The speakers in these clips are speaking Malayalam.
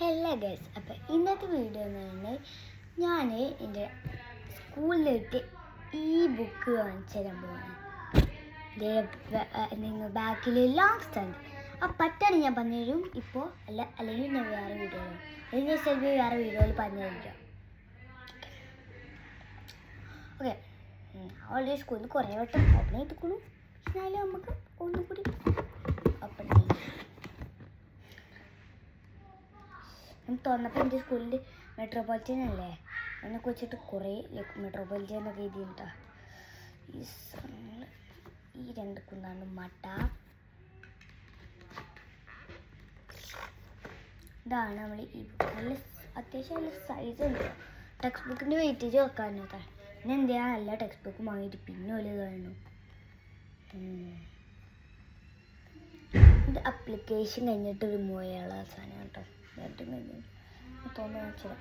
ഹലോ ഗൈസ്, അപ്പോൾ ഇന്നത്തെ വീഡിയോ എന്ന് പറഞ്ഞാൽ ഞാൻ എൻ്റെ സ്കൂളിലിട്ട് ഈ ബുക്ക് കാണിച്ചു തരാൻ പോവാണ്. നിങ്ങൾ ബാക്കിൽ ലാസ്റ്റ് ഉണ്ട്. ആ പറ്റാണ് ഞാൻ പറഞ്ഞുതരും ഇപ്പോൾ, അല്ലെങ്കിൽ ഞാൻ വേറെ വീഡിയോ അല്ലെങ്കിൽ ചിലപ്പോൾ വേറെ വീഡിയോയിൽ പറഞ്ഞു തരാം. ഓക്കെ, ഓൾറെഡി സ്കൂളിൽ കുറേ വട്ടം ഓപ്പൺ ചെയ്തിട്ടുള്ളൂ. എന്നാലും നമുക്ക് ഒന്നുകൂടി ഓപ്പൺ ചെയ്യാം. തുറന്നപ്പോൾ എൻ്റെ സ്കൂളിൽ മെട്രോപൊളിറ്റൻ അല്ലേ, അതിനെ കുറിച്ചിട്ട് കുറേ മെട്രോപൊളിറ്റൻ എന്നൊക്കെ എഴുതിയിട്ടാ. ഈ രണ്ട് കുന്നാണ് മട്ട. ഇതാണ് നമ്മൾ ഈ ബുക്ക്. നല്ല അത്യാവശ്യം നല്ല സൈസ് ഉണ്ട്. ടെക്സ്റ്റ് ബുക്കിൻ്റെ വെയിറ്റേജ് വെക്കാനൊക്കെ പിന്നെ എന്തിനാ നല്ല ടെക്സ്റ്റ് ബുക്ക് വാങ്ങിയിട്ട് പിന്നെ വലിയ കാണുന്നു. ഇത് അപ്ലിക്കേഷൻ കഴിഞ്ഞിട്ട് റിമൂവ് ചെയ്യാനുള്ള സാധനം കേട്ടോ. തോന്നുന്നു വെച്ചത്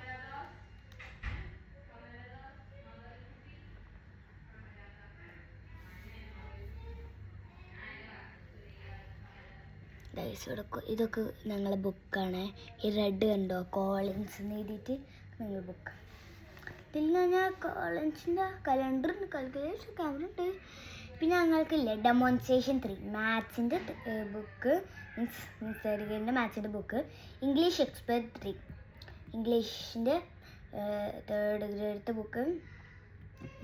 ഇതൊക്കെ ഞങ്ങളെ ബുക്കാണ്. ഈ റെഡ് കണ്ടോ, കോളിൻസ് എന്ന് എഴുതിയിട്ട് ഞങ്ങൾ ബുക്ക്. ഇതിൽ ഞാൻ കോളിൻസിൻ്റെ കലണ്ടറുണ്ട്, കാൽക്കുലേഷൻ ക്യാമറ. പിന്നെ ഞങ്ങൾക്കില്ലേ ഡെമോൺസ്ട്രേഷൻ 3 മാത്സിൻ്റെ ബുക്ക്, മീൻസ് മാത്സിൻ്റെ ബുക്ക്. ഇംഗ്ലീഷ് എക്സ്പെർട്ട് 3 ഇംഗ്ലീഷിൻ്റെ 3rd ഗ്രേഡത്തെ ബുക്ക്.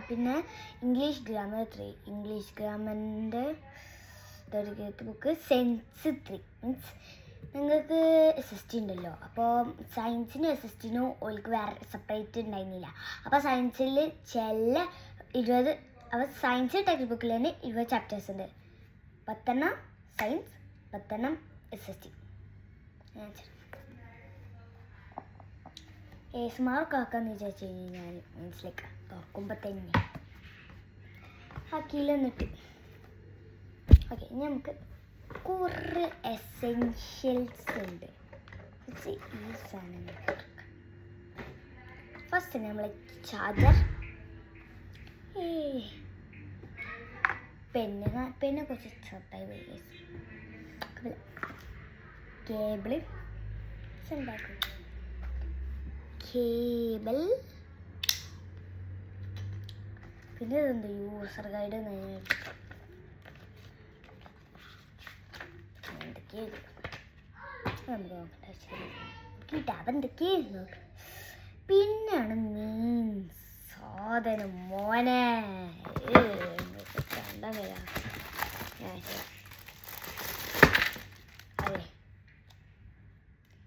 പിന്നെ ഇംഗ്ലീഷ് ഗ്രാമർ 3 ഇംഗ്ലീഷ് ഗ്രാമറിൻ്റെ 3rd ഗ്രേഡത്തെ ബുക്ക്. സെൻസ് 3 മീൻസ് നിങ്ങൾക്ക് SST ഉണ്ടല്ലോ, അപ്പോൾ സയൻസിനും SSTനും ഓൾക്ക് വേറെ സെപ്പറേറ്റ് ഉണ്ടായിരുന്നില്ല. അപ്പോൾ സയൻസിൽ ചില 20 അപ്പോൾ സയൻസ് ടെക്സ്റ്റ് ബുക്കിൽ തന്നെ 20 ചാപ്റ്റേഴ്സ് ഉണ്ട്. 10 സയൻസ്, 10 SST. മാർക്കാക്കാന്ന് വിചാരിച്ചു കഴിഞ്ഞാൽ ഞാൻ മനസ്സിലേക്ക് തുറക്കുമ്പോൾ തന്നെ ആക്കിയില്ലെന്നിട്ട്. ഓക്കെ, ഇനി നമുക്ക് കുറേ എസെൻഷ്യൽസ് ഉണ്ട്. ഈ സാധനങ്ങൾ ഫസ്റ്റ് നമ്മൾ ചാർജർ, പെന്നെ കുറച്ച് ചെറുതായി പോയി. Cable cable. പിന്നെ ഇതെന്ത് യൂസർ ഗൈഡ് എന്തൊക്കെയായിരുന്നു. പിന്നെയാണ് മെയിൻ സാധനം മോനെ. അതെ,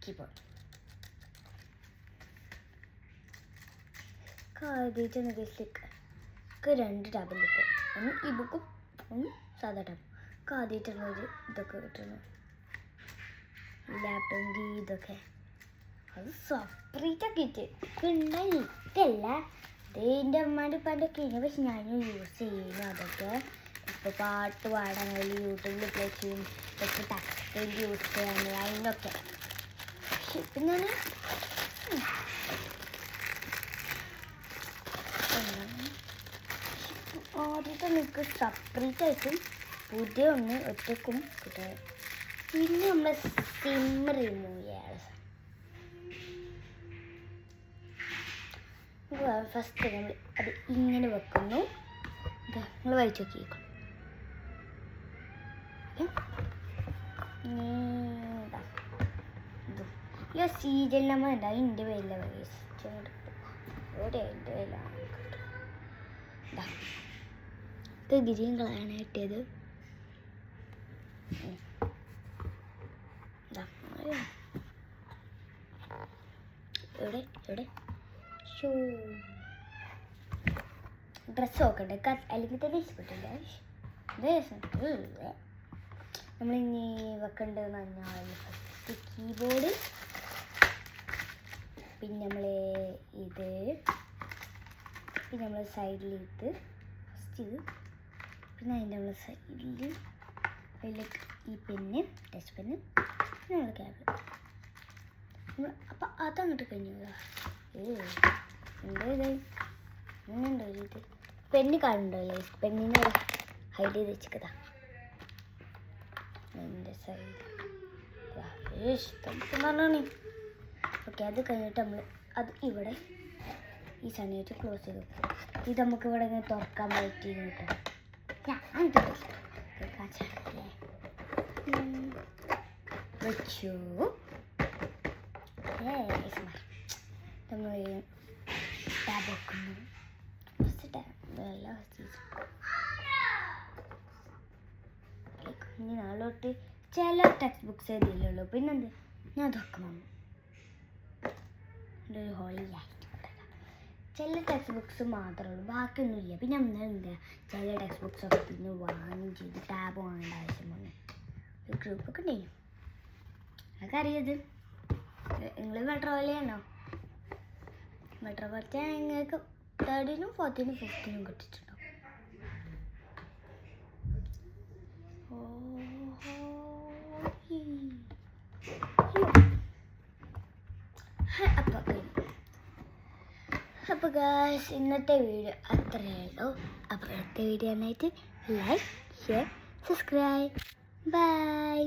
കീബോർഡ്. ആദ്യമായിട്ടാണ് ഗസ്റ്റിക്ക് 2 ടാബിൽ ഇപ്പോൾ, ഒന്ന് ഈ ബുക്കും ഒന്ന് സാധാ ടാബ്. ആദ്യമായിട്ടാണ് ഒരു ഇതൊക്കെ കിട്ടുന്നു, ലാപ്ടോപ്പ് ഇതൊക്കെ. അത് സെപ്പറേറ്റ് ആക്കിയിട്ട് ഉണ്ടായി. ഇതല്ല, എൻ്റെ അമ്മാൻ്റെ ഉപ്പാൻ്റെ ഒക്കെ ഇങ്ങനെ, പക്ഷെ ഞാനും യൂസ് ചെയ്യുന്നു അതൊക്കെ. ഇപ്പോൾ പാട്ട് പാടാൻ യൂട്യൂബിൽ പ്ലേ ചെയ്യും, പക്ഷെ ടെക്സ്റ്റ് യൂസ് ചെയ്യാൻ അതിനൊക്കെ. പക്ഷെ പിന്നെ ആദ്യത്തെ നിങ്ങൾക്ക് സെപ്പറേറ്റ് ആയിട്ടും പുതിയ ഒന്ന് ഒറ്റക്കും കിട്ടുക. പിന്നെ നമ്മൾ സിം റിമൂവ് ചെയ്യാറ്. ഫസ്റ്റ് നമ്മൾ അത് ഇങ്ങനെ വെക്കുന്നു. നിങ്ങൾ വലിച്ചു നോക്കിയേക്കും. ഈ സീരിയൽ നമ്പർ ഉണ്ടാവും എൻ്റെ പേരിലെ ഇവിടെ എൻ്റെ പേരിലാണ്. ഇത് ഗ്രീൻ കളറാണ് കിട്ടിയത്. എവിടെ ഡ്രസ്സ് നോക്കണ്ടേ, അല്ലെങ്കിൽ തന്നെ ഇഷ്ടപ്പെട്ടില്ല. നമ്മളിനി വെക്കേണ്ടതെന്ന് പറഞ്ഞാൽ ഫസ്റ്റ് കീബോർഡ്, പിന്നെ നമ്മൾ ഇത്, പിന്നെ നമ്മൾ സൈഡിൽ ഇത് ഫസ്റ്റ് ഇത്, പിന്നെ അതിൻ്റെ നമ്മൾ സൈഡിൽ അതിലേക്ക് ഈ പെന്ന്, ടച്ച് പെന്ന്, പിന്നെ നമ്മൾ ക്യാബിൾ. അപ്പം അതങ്ങോട്ട് കഴിഞ്ഞതാ. എന്തോ ഇതുണ്ടോ ഇത് പെന്ന് കാണുന്നുണ്ടല്ലേ, പെണ്ണിനെ ഹൈഡ് ചെയ്ത് വെച്ചിക്കതാ എൻ്റെ സൈഡ്. ഇഷ്ടം പറഞ്ഞാണ് ഓക്കെ, അത് കഴിഞ്ഞിട്ട് നമ്മൾ അത് ഇവിടെ ഈ സമയത്ത് ക്ലോസ് ചെയ്ത് വെക്കും. ഇത് നമുക്ക് ഇവിടെ ഇങ്ങനെ തുറക്കാൻ പറ്റി കേട്ടോ. വെച്ചു നമ്മൾ ടാബ് വെക്കുന്നു. ഇനി നാളോട്ട് ചില ടെക്സ്റ്റ് ബുക്സ് ഇതിലുള്ളൂ. പിന്നെന്ത് ഞാൻ തുറക്കണം ഒരു ഹോളി ആയിട്ട് ചില ടെക്സ്റ്റ് ബുക്സ് മാത്രമേ ഉള്ളൂ, ബാക്കിയൊന്നുമില്ല. പിന്നെ എന്താ ചില ടെക്സ്റ്റ് ബുക്സ് ഒക്കെ പിന്നെ വാങ്ങുകയും ചെയ്ത് ടാബ് വാങ്ങേണ്ട ആവശ്യം വന്നു. ഒരു ഗ്രൂപ്പൊക്കെ ഉണ്ടായിരുന്നു, അതൊക്കെ അറിയത്. നിങ്ങൾ മെട്രോയിലാണോ? മെട്രോ പഠിച്ചാൽ നിങ്ങൾക്ക് 3rd-നും 4th-നും 5th-നും കിട്ടിയിട്ടുണ്ടോ? അപ്പോൾ ഗായ്സ്, ഇന്നത്തെ വീഡിയോ അത്രയേ ഉള്ളൂ. അപ്പോൾ അടുത്ത വീഡിയോ ആയിട്ട് ലൈക്ക്, ഷെയർ, സബ്സ്ക്രൈബ്. ബൈ.